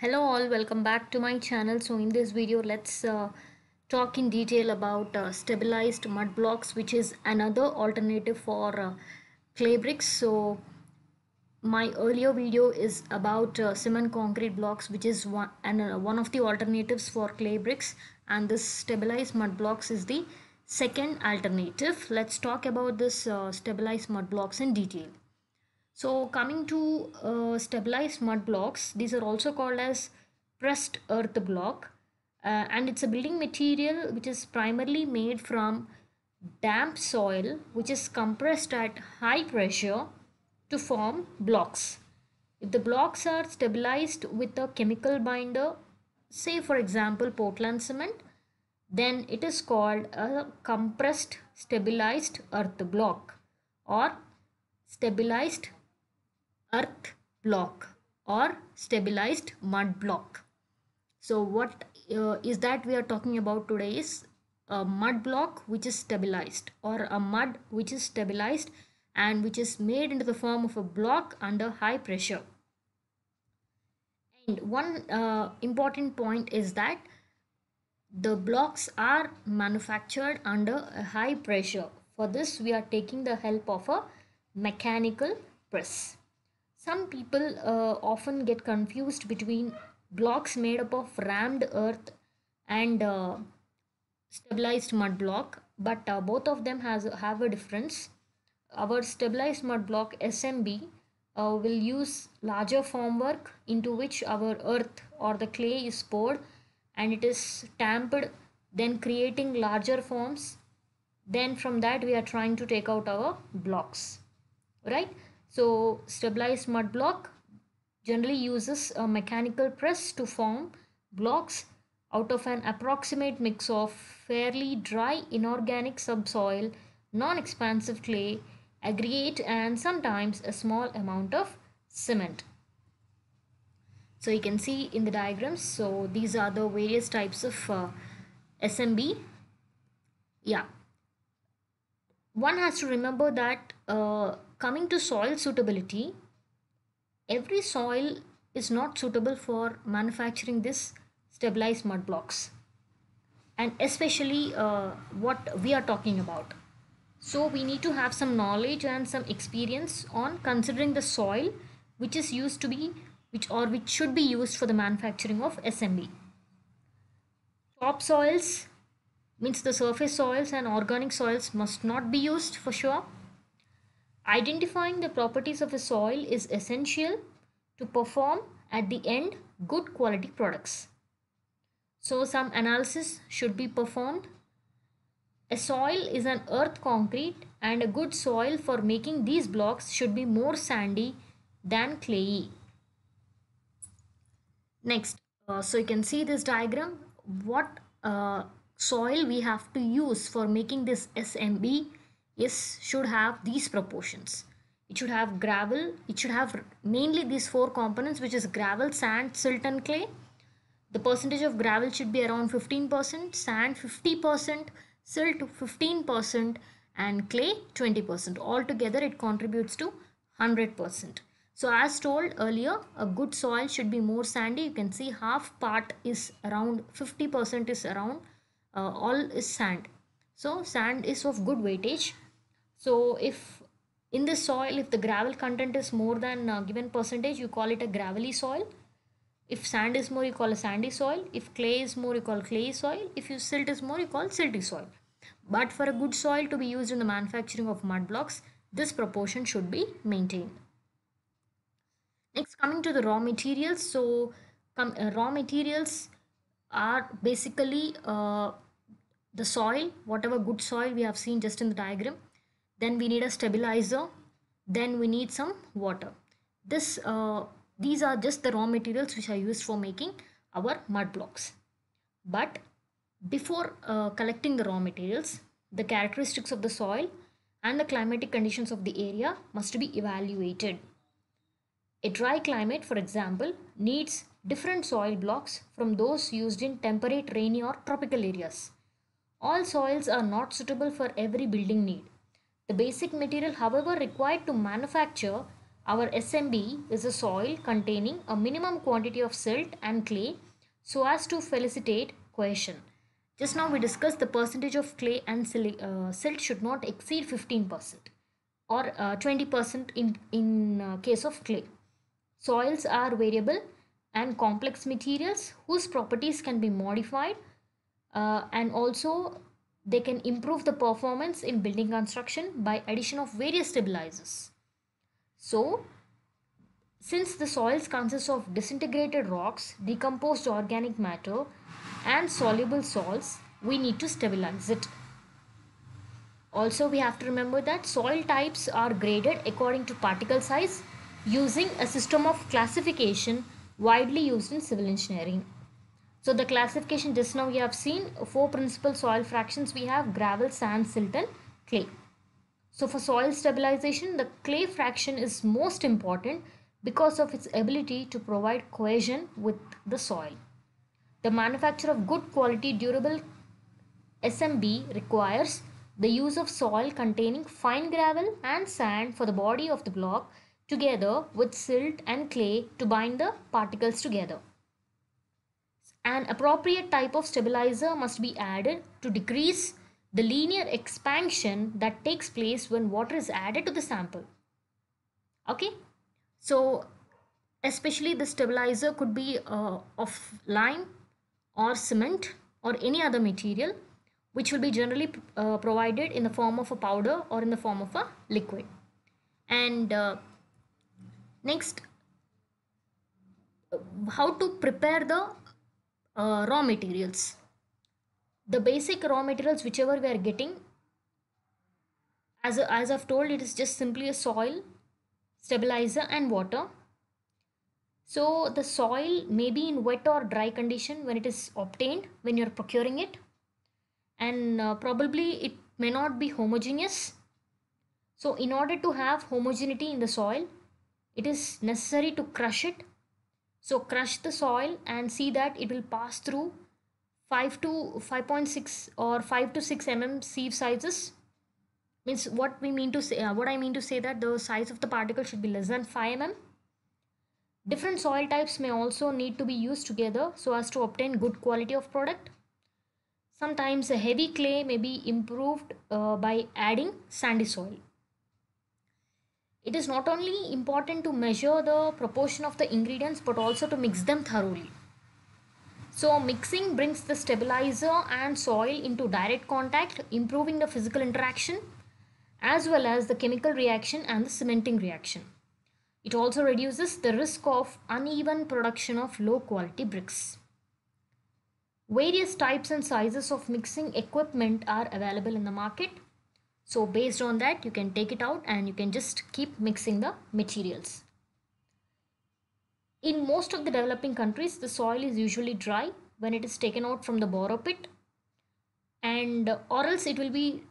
Hello all, welcome back to my channel. So in this video let's talk in detail about stabilized mud blocks, which is another alternative for clay bricks. So my earlier video is about cement concrete blocks, which is one of the alternatives for clay bricks, and this stabilized mud blocks is the second alternative. Let's talk about this stabilized mud blocks in detail. So coming to stabilized mud blocks, these are also called as pressed earth block, and it's a building material which is primarily made from damp soil which is compressed at high pressure to form blocks. If the blocks are stabilized with a chemical binder, say for example Portland cement, then it is called a compressed stabilized earth block or stabilized earth block or stabilized mud block. So what is that we are talking about today is a mud block which is stabilized, or a mud which is stabilized and which is made into the form of a block under high pressure. And one important point is that the blocks are manufactured under a high pressure. For this we are taking the help of a mechanical press. Some people often get confused between blocks made up of rammed earth and stabilized mud block, but both of them have a difference. Our stabilized mud block SMB will use larger formwork into which our earth or the clay is poured and it is tamped, then creating larger forms. Then from that we are trying to take out our blocks, right? So stabilized mud block generally uses a mechanical press to form blocks out of an approximate mix of fairly dry inorganic subsoil, non-expansive clay, aggregate, and sometimes a small amount of cement. So you can see in the diagrams, so these are the various types of SMB. Yeah, one has to remember that coming to soil suitability, every soil is not suitable for manufacturing this stabilized mud blocks, and especially what we are talking about. So we need to have some knowledge and some experience on considering the soil which is used to be which should be used for the manufacturing of SMB. Topsoils means the surface soils and organic soils must not be used for sure. Identifying the properties of a soil is essential to perform at the end good quality products. So some analysis should be performed. A soil is an earth concrete, and a good soil for making these blocks should be more sandy than clayey. Next, so you can see this diagram, what soil we have to use for making this SMB is should have these proportions. It should have gravel, it should have mainly these four components, which is gravel, sand, silt and clay. The percentage of gravel should be around 15%, sand 50%, silt 15%, and clay 20%. Altogether it contributes to 100%. So as told earlier, a good soil should be more sandy. You can see half part is around 50% is around all is sand. So sand is of good weightage. So if in this soil, if the gravel content is more than a given percentage, you call it a gravelly soil. If sand is more, you call a sandy soil. If clay is more, you call clayey soil. If you silt is more, you call silty soil. But for a good soil to be used in the manufacturing of mud blocks, this proportion should be maintained. Next, coming to the raw materials. So raw materials are basically the soil, whatever good soil we have seen just in the diagram. Then we need a stabilizer. Then we need some water. These are just the raw materials which are used for making our mud blocks. But before collecting the raw materials, the characteristics of the soil and the climatic conditions of the area must be evaluated. A dry climate, for example, needs different soil blocks from those used in temperate, rainy, or tropical areas. All soils are not suitable for every building need. The basic material, however, required to manufacture Our SMB is a soil containing a minimum quantity of silt and clay so as to facilitate cohesion. Just now we discussed the percentage of clay and silt should not exceed 15% or 20% in case of clay. Soils are variable and complex materials whose properties can be modified, and also they can improve the performance in building construction by addition of various stabilizers. So, since the soils consist of disintegrated rocks, decomposed organic matter, and soluble salts, we need to stabilize it. Also, we have to remember that soil types are graded according to particle size using a system of classification widely used in civil engineering. So, the classification just now we have seen four principal soil fractions we have: gravel, sand, silt, and clay. So, for soil stabilization, the clay fraction is most important because of its ability to provide cohesion with the soil. The manufacture of good quality durable SMB requires the use of soil containing fine gravel and sand for the body of the block together with silt and clay to bind the particles together. An appropriate type of stabilizer must be added to decrease the linear expansion that takes place when water is added to the sample. Okay, so especially the stabilizer could be of lime or cement or any other material which will be generally provided in the form of a powder or in the form of a liquid. And next, how to prepare the raw materials. The basic raw materials whichever we are getting, as I've told, it is just simply a soil, stabilizer, and water. So the soil may be in wet or dry condition when it is obtained, when you're procuring it, and probably it may not be homogeneous. So in order to have homogeneity in the soil, it is necessary to crush it. So crush the soil and see that it will pass through 5 to 5.6 or 5 to 6 sieve sizes. Means what I mean to say that the size of the particle should be less than 5 Different soil types may also need to be used together so as to obtain good quality of product. Sometimes a heavy clay may be improved by adding sandy soil. It is not only important to measure the proportion of the ingredients but also to mix them thoroughly. So mixing brings the stabilizer and soil into direct contact, improving the physical interaction as well as the chemical reaction and the cementing reaction. It also reduces the risk of uneven production of low quality bricks. Various types and sizes of mixing equipment are available in the market. So based on that, you can take it out and you can just keep mixing the materials. In most of the developing countries, the soil is usually dry when it is taken out from the borrow pit, and or else it will be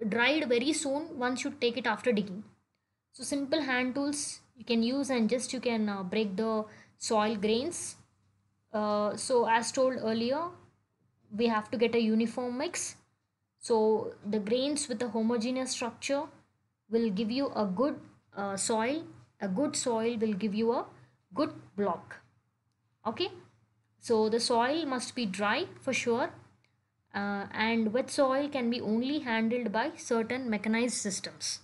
dried very soon once you take it after digging. So simple hand tools you can use and just you can break the soil grains. So as told earlier, we have to get a uniform mix. So the grains with a homogeneous structure will give you a good soil. A good soil will give you a good block. Okay, so the soil must be dry for sure, and wet soil can be only handled by certain mechanized systems.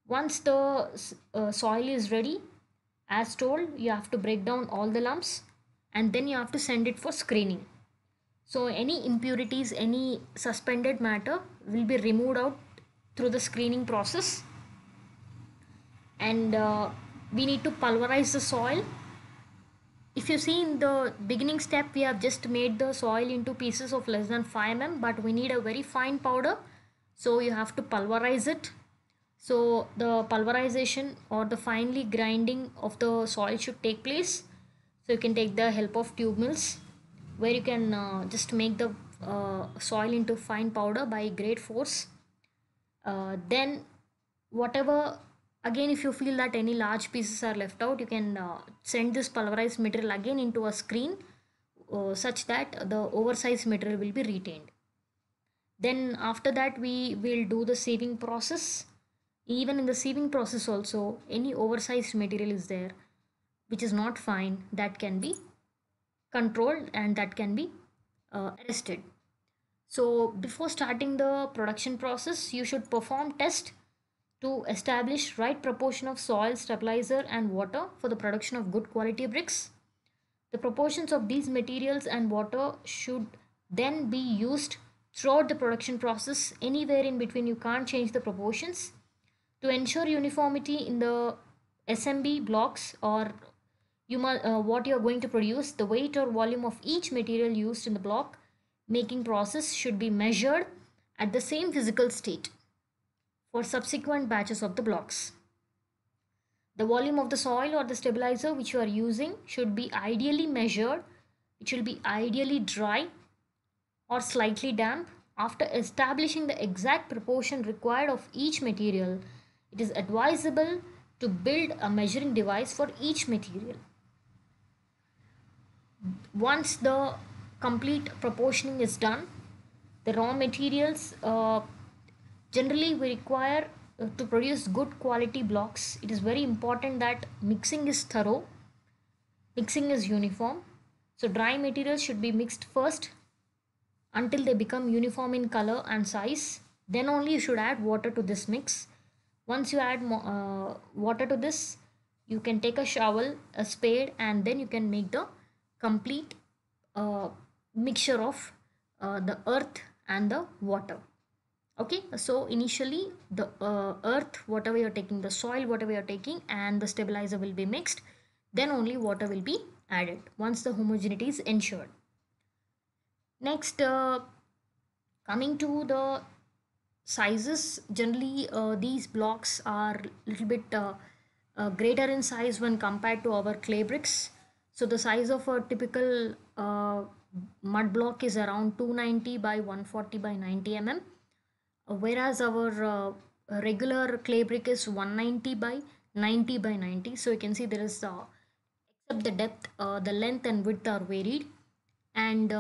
Once the soil is ready, as told, you have to break down all the lumps and then you have to send it for screening. So any impurities, any suspended matter will be removed out through the screening process, and we need to pulverize the soil. If you see in the beginning step, we have just made the soil into pieces of less than 5 but we need a very fine powder, so you have to pulverize it. So the pulverization or the finely grinding of the soil should take place. So you can take the help of tube mills where you can just make the soil into fine powder by great force. Then whatever, again if you feel that any large pieces are left out, you can send this pulverized material again into a screen such that the oversized material will be retained. Then after that we will do the sieving process. Even in the sieving process also, any oversized material is there which is not fine, that can be controlled and that can be arrested. So before starting the production process, you should perform test to establish right proportion of soil, stabilizer and water for the production of good quality bricks. The proportions of these materials and water should then be used throughout the production process. Anywhere in between you can't change the proportions. To ensure uniformity in the SMB blocks, or what you are going to produce, the weight or volume of each material used in the block making process should be measured at the same physical state for subsequent batches of the blocks. The volume of the soil or the stabilizer which you are using should be ideally measured. It should be ideally dry or slightly damp. After establishing the exact proportion required of each material, it is advisable to build a measuring device for each material. Once the complete proportioning is done, the raw materials, generally we require to produce good quality blocks. It is very important that mixing is thorough, mixing is uniform. So dry materials should be mixed first until they become uniform in color and size. Then only you should add water to this mix. Once you add water to this, you can take a shovel, a spade, and then you can make the complete uh, mixture of the earth and the water. Okay, so initially the earth, whatever you're taking, the soil, whatever you're taking, and the stabilizer will be mixed. Then only water will be added once the homogeneity is ensured. Next, coming to the sizes, generally these blocks are little bit greater in size when compared to our clay bricks. So the size of a typical mud block is around 290 by 140 by 90 mm, whereas our regular clay brick is 190 by 90 by 90. So you can see there is except the depth, the length and width are varied, and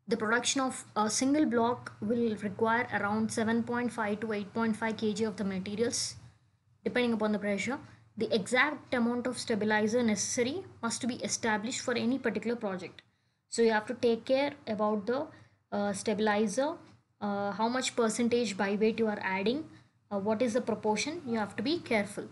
the production of a single block will require around 7.5 to 8.5 kg of the materials depending upon the pressure. The exact amount of stabilizer necessary must be established for any particular project. So you have to take care about the stabilizer, how much percentage by weight you are adding, what is the proportion, you have to be careful.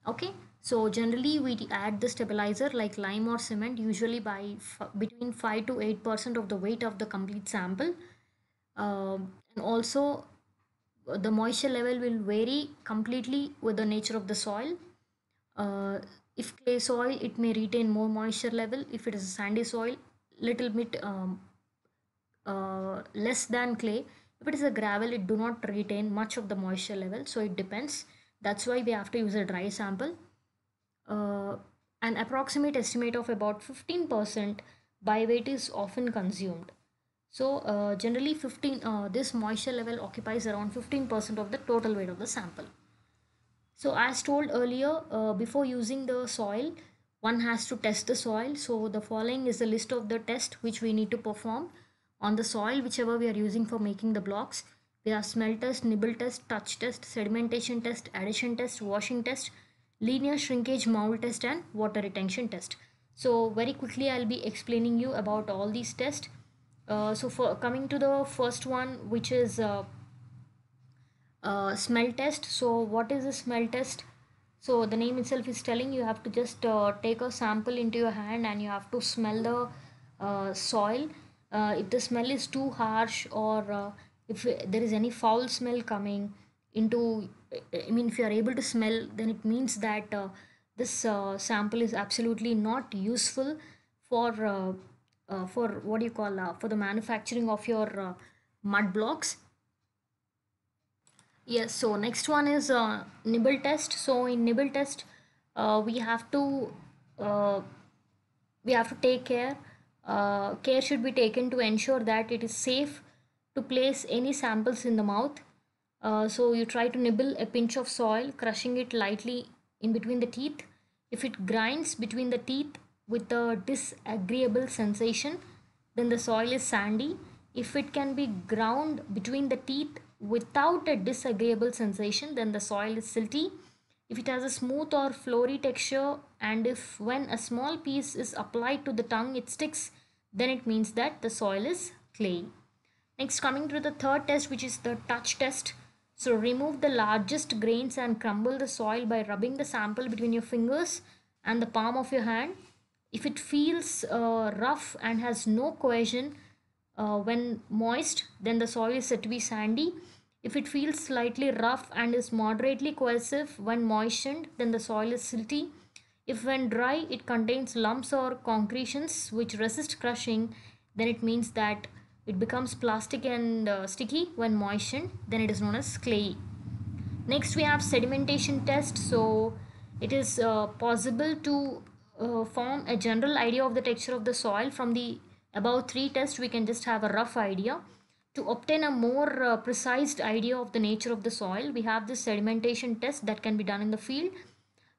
Okay, so generally we add the stabilizer like lime or cement, usually by between 5 to 8% of the weight of the complete sample. And also the moisture level will vary completely with the nature of the soil. uh, if clay soil, it may retain more moisture level. If it is a sandy soil, little bit less than clay. If it is a gravel, it do not retain much of the moisture level, so it depends. That's why we have to use a dry sample. uh, an approximate estimate of about 15% by weight is often consumed. So generally 15 this moisture level occupies around 15% of the total weight of the sample. So as told earlier, before using the soil, one has to test the soil. So the following is the list of the test which we need to perform on the soil, whichever we are using for making the blocks. We have smell test, nibble test, touch test, sedimentation test, adhesion test, washing test, linear shrinkage mold test, and water retention test. So very quickly I'll be explaining you about all these tests. So for coming to the first one, which is smell test. So what is a smell test? So the name itself is telling you have to just take a sample into your hand and you have to smell the soil. If the smell is too harsh, or if there is any foul smell coming into, I mean, if you are able to smell, then it means that this sample is absolutely not useful for what do you call, for the manufacturing of your mud blocks. Yes, so next one is nibble test. So in nibble test, we have to uh, take care. Care should be taken to ensure that it is safe to place any samples in the mouth. So you try to nibble a pinch of soil, crushing it lightly in between the teeth. If it grinds between the teeth with a disagreeable sensation, then the soil is sandy. If it can be ground between the teeth without a disagreeable sensation, then the soil is silty. If it has a smooth or flowy texture, and if when a small piece is applied to the tongue it sticks, then it means that the soil is clayey. Next, coming to the third test, which is the touch test. So remove the largest grains and crumble the soil by rubbing the sample between your fingers and the palm of your hand. If it feels rough and has no cohesion when moist, then the soil is said to be sandy. If it feels slightly rough and is moderately cohesive when moistened, then the soil is silty. If when dry it contains lumps or concretions which resist crushing, then it means that it becomes plastic and sticky when moistened, then it is known as clay. Next we have sedimentation test. So it is possible to form a general idea of the texture of the soil. From the above three tests we can just have a rough idea. To obtain a more precise idea of the nature of the soil, we have this sedimentation test that can be done in the field.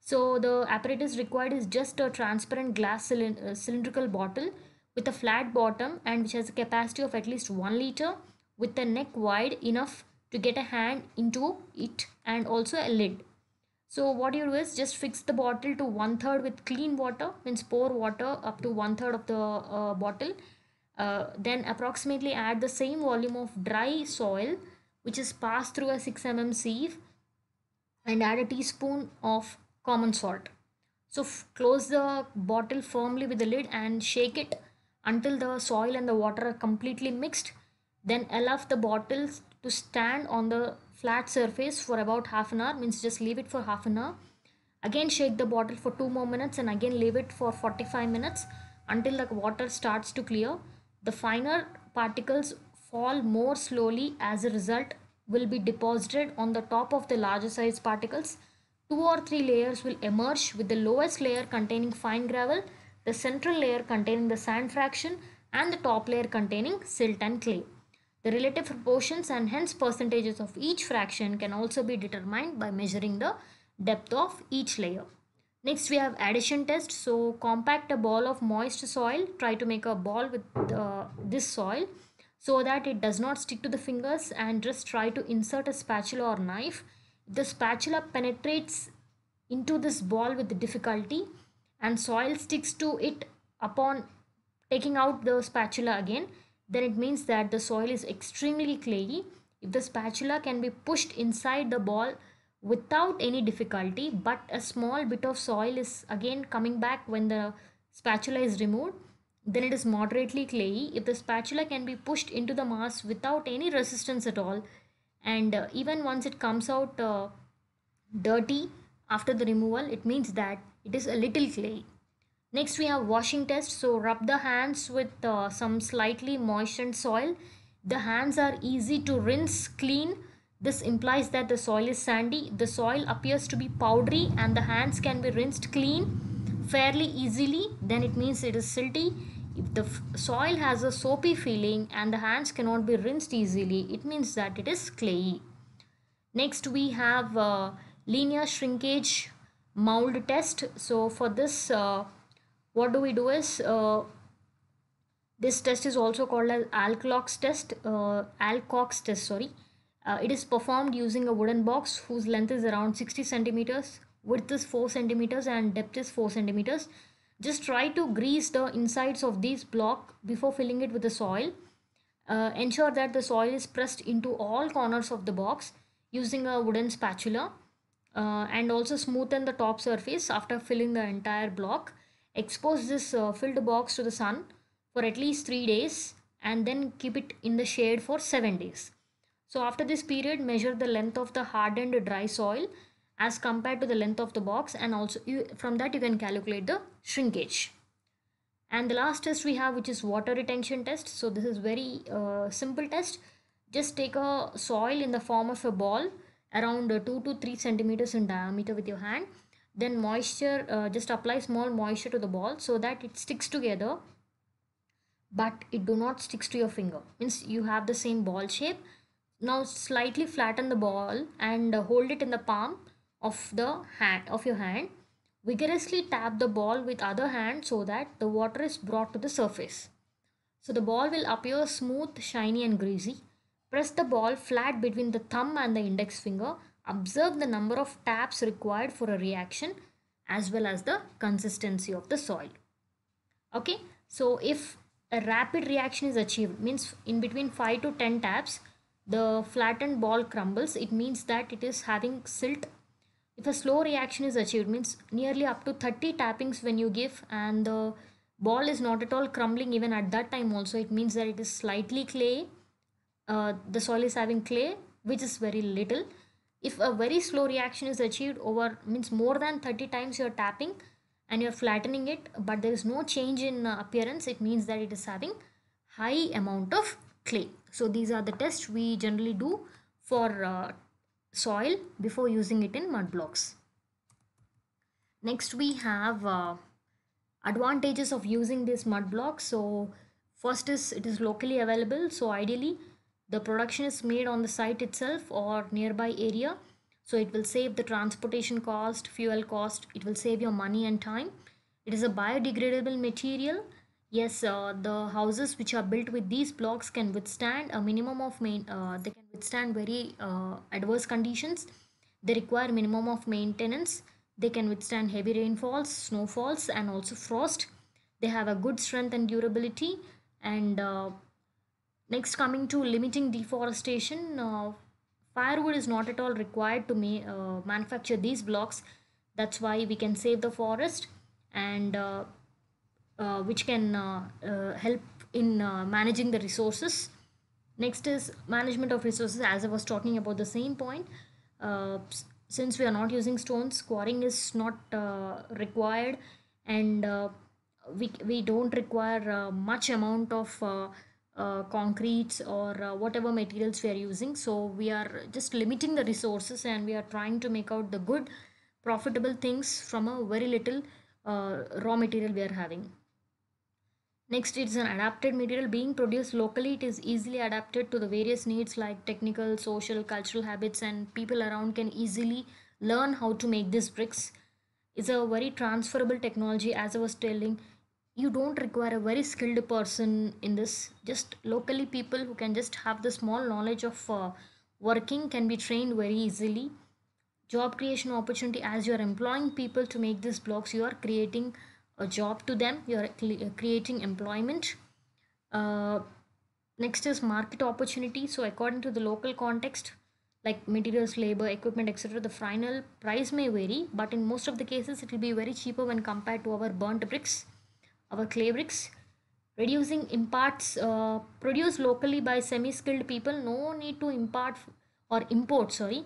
So the apparatus required is just a transparent glass cylindrical bottle with a flat bottom and which has a capacity of at least 1 liter, with a neck wide enough to get a hand into it, and also a lid. So what you do is just fix the bottle to 1/3 with clean water, means pour water up to 1/3 of the bottle. Then approximately add the same volume of dry soil which is passed through a 6 mm sieve, and add a teaspoon of common salt. So close the bottle firmly with the lid and shake it until the soil and the water are completely mixed. Then allow the bottles to stand on the flat surface for about half an hour, means just leave it for half an hour. Again shake the bottle for 2 more minutes and again leave it for 45 minutes until the water starts to clear. The finer particles fall more slowly. As a result, will be deposited on the top of the larger size particles. 2 or 3 layers will emerge, with the lowest layer containing fine gravel, the central layer containing the sand fraction, and the top layer containing silt and clay. The relative proportions and hence percentages of each fraction can also be determined by measuring the depth of each layer. Next we have addition test. So compact a ball of moist soil. Try to make a ball with this soil so that it does not stick to the fingers, and just try to insert a spatula or knife. If the spatula penetrates into this ball with difficulty and soil sticks to it upon taking out the spatula again, then it means that the soil is extremely clayey. If the spatula can be pushed inside the ball without any difficulty, but a small bit of soil is again coming back when the spatula is removed, then it is moderately clayey. If the spatula can be pushed into the mass without any resistance at all, and even once it comes out dirty after the removal, it means that it is a little clay. Next we have washing test. So rub the hands with some slightly moistened soil. The hands are easy to rinse clean. This implies that the soil is sandy. The soil appears to be powdery and the hands can be rinsed clean fairly easily, then it means it is silty. If the soil has a soapy feeling and the hands cannot be rinsed easily, it means that it is clayey. Next we have linear shrinkage mold test. So for this, what do we do is, this test is also called as Alcock's test, sorry. It is performed using a wooden box whose length is around 60 centimeters, width is 4 centimeters, and depth is 4 centimeters. Just try to grease the insides of this block before filling it with the soil. Ensure that the soil is pressed into all corners of the box using a wooden spatula, and also smoothen the top surface after filling the entire block. Expose this filled box to the sun for at least 3 days and then keep it in the shade for 7 days. So after this period, measure the length of the hardened dry soil as compared to the length of the box, and also from that you can calculate the shrinkage. And the last test we have, which is water retention test. So this is very simple test. Just take a soil in the form of a ball around 2 to 3 centimeters in diameter with your hand. Then moisture, just apply small moisture to the ball so that it sticks together, but it do not sticks to your finger. Means you have the same ball shape. Now slightly flatten the ball and hold it in the palm of the hand of your hand. Vigorously tap the ball with other hand so that the water is brought to the surface. So the ball will appear smooth, shiny and greasy. Press the ball flat between the thumb and the index finger. Observe the number of taps required for a reaction as well as the consistency of the soil. Okay, so if a rapid reaction is achieved, means in between 5 to 10 taps the flattened ball crumbles, it means that it is having silt. If a slow reaction is achieved, means nearly up to 30 tappings when you give and the ball is not at all crumbling even at that time also, it means that it is slightly clay. The soil is having clay which is very little. If a very slow reaction is achieved over, means more than 30 times you're tapping and you're flattening it but there is no change in appearance, it means that it is having high amount of clay. So these are the tests we generally do for soil before using it in mud blocks. Next we have advantages of using this mud block. So first is it is locally available, so ideally the production is made on the site itself or nearby area, so it will save the transportation cost, fuel cost, it will save your money and time. It is a biodegradable material. Yes, the houses which are built with these blocks can withstand a minimum of they can withstand very adverse conditions. They require minimum of maintenance. They can withstand heavy rainfalls, snowfalls, and also frost. They have a good strength and durability. And next, coming to limiting deforestation, firewood is not at all required to manufacture these blocks. That's why we can save the forest and which can help in managing the resources. Next is management of resources. As I was talking about the same point, since we are not using stones, quarrying is not required, and we don't require much amount of concretes or whatever materials we are using. So we are just limiting the resources and we are trying to make out the good profitable things from a very little raw material we are having. Next, it's an adapted material being produced locally. It is easily adapted to the various needs like technical, social, cultural habits, and people around can easily learn how to make these bricks. It's a very transferable technology. As I was telling, you don't require a very skilled person in this. Just locally, people who can just have the small knowledge of working can be trained very easily. Job creation opportunity, as you are employing people to make these blocks, you are creating a job to them, you are creating employment. uh, Next is market opportunity. So according to the local context like materials, labor, equipment, etc., the final price may vary, but in most of the cases it will be very cheaper when compared to our burnt bricks, our clay bricks. Reducing imports, produced locally by semi-skilled people, no need to import or import, sorry,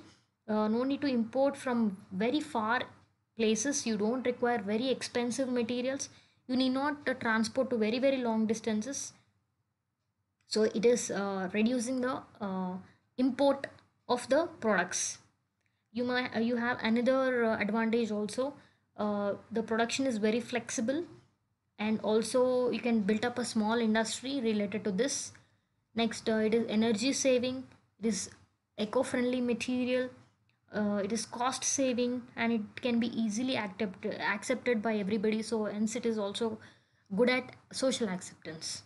no need to import from very far places. You don't require very expensive materials. You need not transport to very very long distances. So it is reducing the import of the products. You have another advantage also. The production is very flexible and also you can build up a small industry related to this. Next, it is energy saving, it is eco-friendly material, it is cost saving, and it can be easily accepted by everybody, so hence it is also good at social acceptance.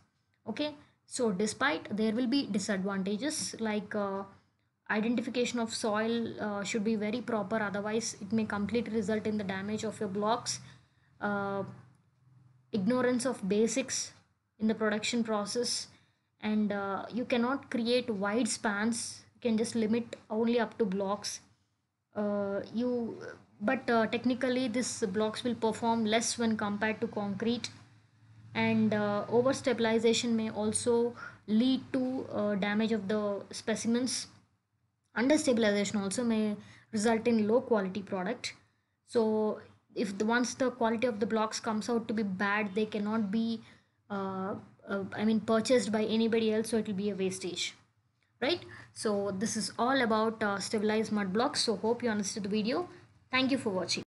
Okay, so despite there will be disadvantages like identification of soil should be very proper, otherwise it may completely result in the damage of your blocks. uh, Ignorance of basics in the production process, and you cannot create wide spans, you can just limit only up to blocks. You But technically this blocks will perform less when compared to concrete, and over stabilization may also lead to damage of the specimens. Understabilization also may result in low quality product. So if once the quality of the blocks comes out to be bad, they cannot be purchased by anybody else, so it will be a wastage, right? So this is all about stabilized mud blocks. So hope you understood the video. Thank you for watching.